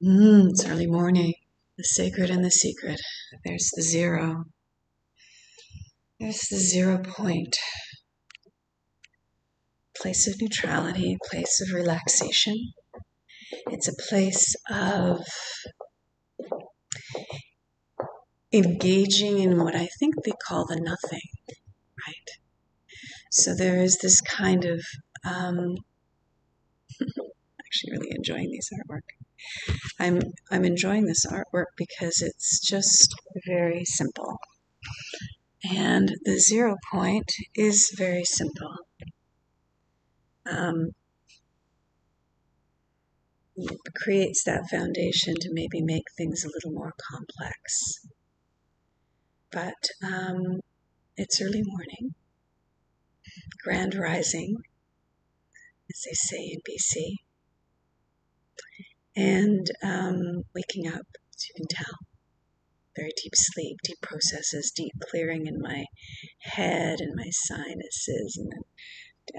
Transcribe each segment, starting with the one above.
It's early morning. The sacred and the secret. There's the zero. There's the 0 point. Place of neutrality, place of relaxation. It's a place of engaging in what I think they call the nothing, right? So there is this kind of, actually really enjoying these artwork. I'm enjoying this artwork because it's just very simple. And the 0 point is very simple. Creates that foundation to maybe make things a little more complex. But it's early morning, grand rising, as they say in BC, and waking up, as you can tell. Very deep sleep, deep processes, deep clearing in my head and my sinuses, and then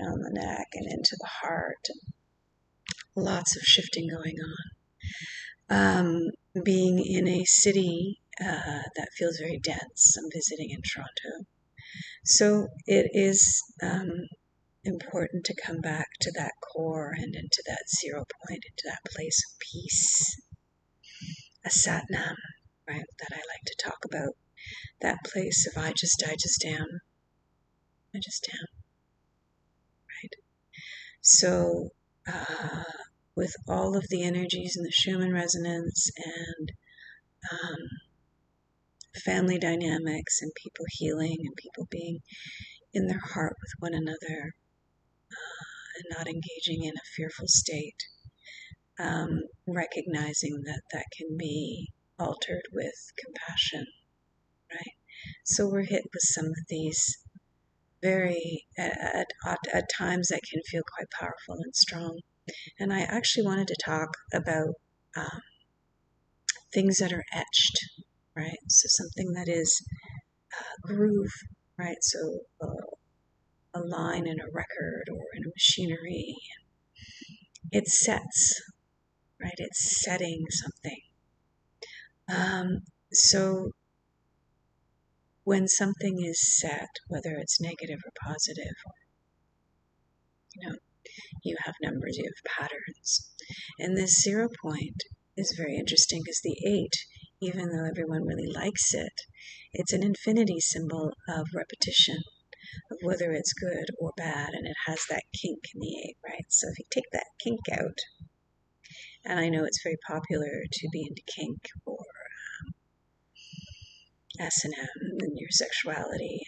down the neck and into the heart. And lots of shifting going on. Being in a city that feels very dense. I'm visiting in Toronto. So it is important to come back to that core and into that 0 point, into that place of peace. A Satnam, right, that I like to talk about. That place of I just am. I just am. Right? So with all of the energies in the Schumann resonance and family dynamics and people healing and people being in their heart with one another and not engaging in a fearful state, recognizing that that can be altered with compassion, right? So we're hit with some of these very, at times that can feel quite powerful and strong. And I actually wanted to talk about things that are etched, right? So something that is groove, right? So a line in a record or in a machinery, it sets, right? It's setting something. So when something is set, whether it's negative or positive, or, you have numbers, you have patterns. And this 0 point is very interesting because the 8, even though everyone really likes it, it's an infinity symbol of repetition, of whether it's good or bad, and it has that kink in the 8, right? So if you take that kink out, and I know it's very popular to be into kink or S&M and your sexuality,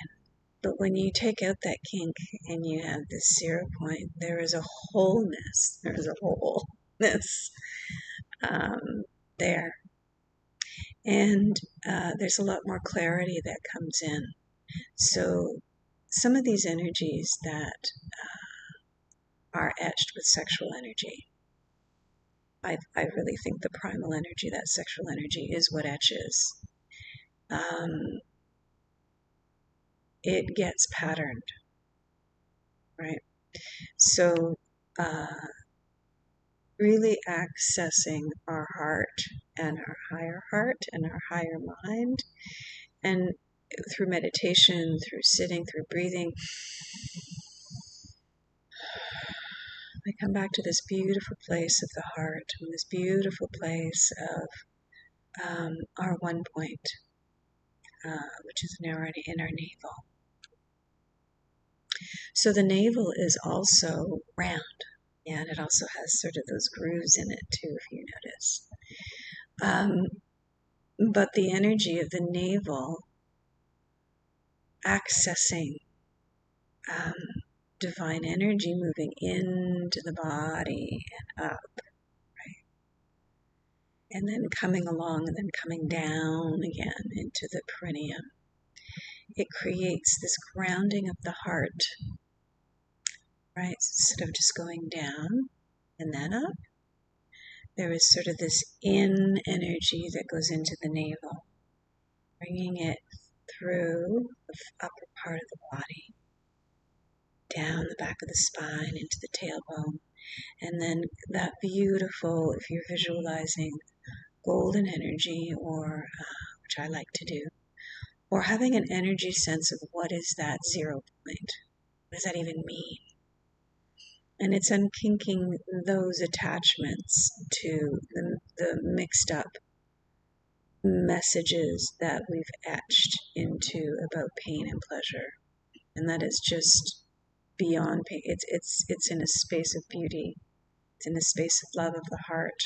but when you take out that kink and you have this 0 point, there is a wholeness, there. And there's a lot more clarity that comes in. So some of these energies that are etched with sexual energy, I really think the primal energy, that sexual energy, is what etches. It gets patterned, right? So really accessing our heart and our higher mind, and through meditation, through sitting, through breathing, we come back to this beautiful place of the heart, this beautiful place of our 1 point, which is in our navel. So the navel is also round, and it also has sort of those grooves in it too, if you notice. But the energy of the navel accessing divine energy moving into the body and up, right? And then coming along and then coming down again into the perineum. It creates this grounding of the heart, right? Instead of just going down and then up, there is sort of this in energy that goes into the navel, bringing it through the upper part of the body, down the back of the spine, into the tailbone, and then that beautiful, if you're visualizing golden energy, or which I like to do, or having an energy sense of what is that 0 point? What does that even mean? And it's unkinking those attachments to the mixed up messages that we've etched into about pain and pleasure. And that is just beyond pain. It's in a space of beauty. It's in a space of love of the heart.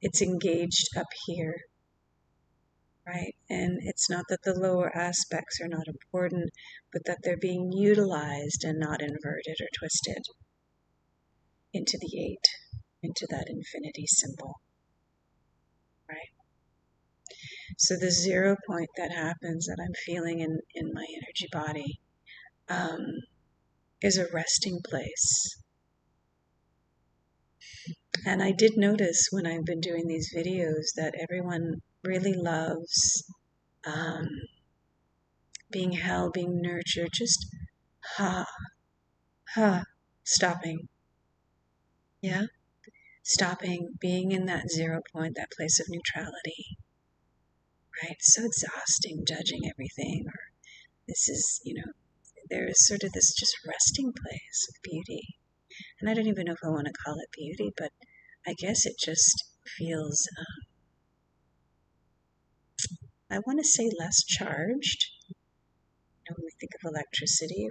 It's engaged up here, right? And it's not that the lower aspects are not important, but that they're being utilized and not inverted or twisted into the 8, into that infinity symbol, right? So the 0 point that happens, that I'm feeling in my energy body, is a resting place. And I did notice when I've been doing these videos that everyone really loves being held, being nurtured, just ha, stopping. Yeah? Stopping, being in that 0 point, that place of neutrality, right? So exhausting, judging everything, or this is, there is sort of this just resting place of beauty. And I don't even know if I want to call it beauty, but I guess it just feels, I want to say less charged. When we think of electricity,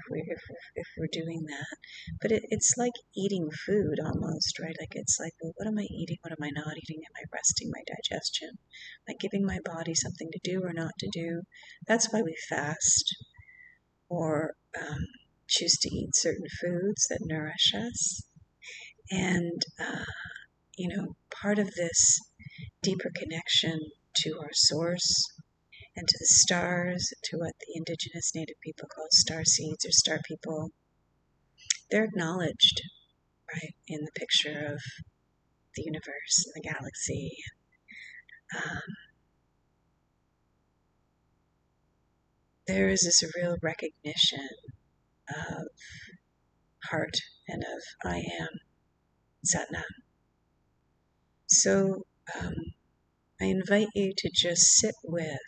if we're doing that, but it's like eating food almost, right? Like it's like, well, what am I eating? What am I not eating? Am I resting my digestion? Am I giving my body something to do or not to do? That's why we fast, or choose to eat certain foods that nourish us. And part of this deeper connection to our source and to the stars, to what the indigenous native people call star seeds or star people, they're acknowledged, right, in the picture of the universe and the galaxy. There is this real recognition of heart and of I am, Satnam. So I invite you to just sit with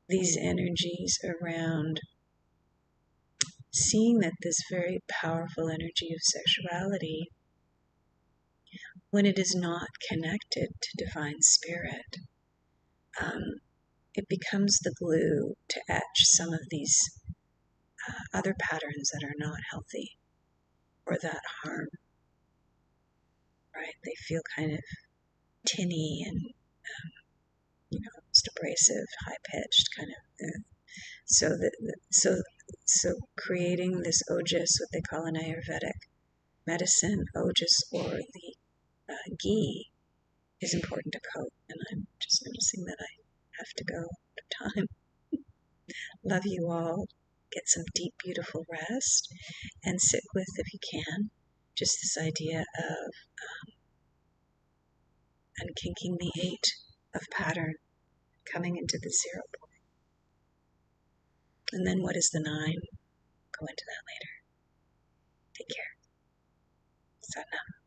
these energies around seeing that this very powerful energy of sexuality, when it is not connected to divine spirit, it becomes the glue to etch some of these other patterns that are not healthy or that harm, right? They feel kind of tinny and, almost abrasive, high-pitched kind of. So creating this ojas, what they call in Ayurvedic medicine, ojas, or the ghee, is important to coat. And I'm just noticing that I have to go out of time. Love you all. Get some deep, beautiful rest, and sit with, if you can, just this idea of unkinking the 8 of pattern, coming into the 0 point. And then what is the 9? Go into that later. Take care. Satnam.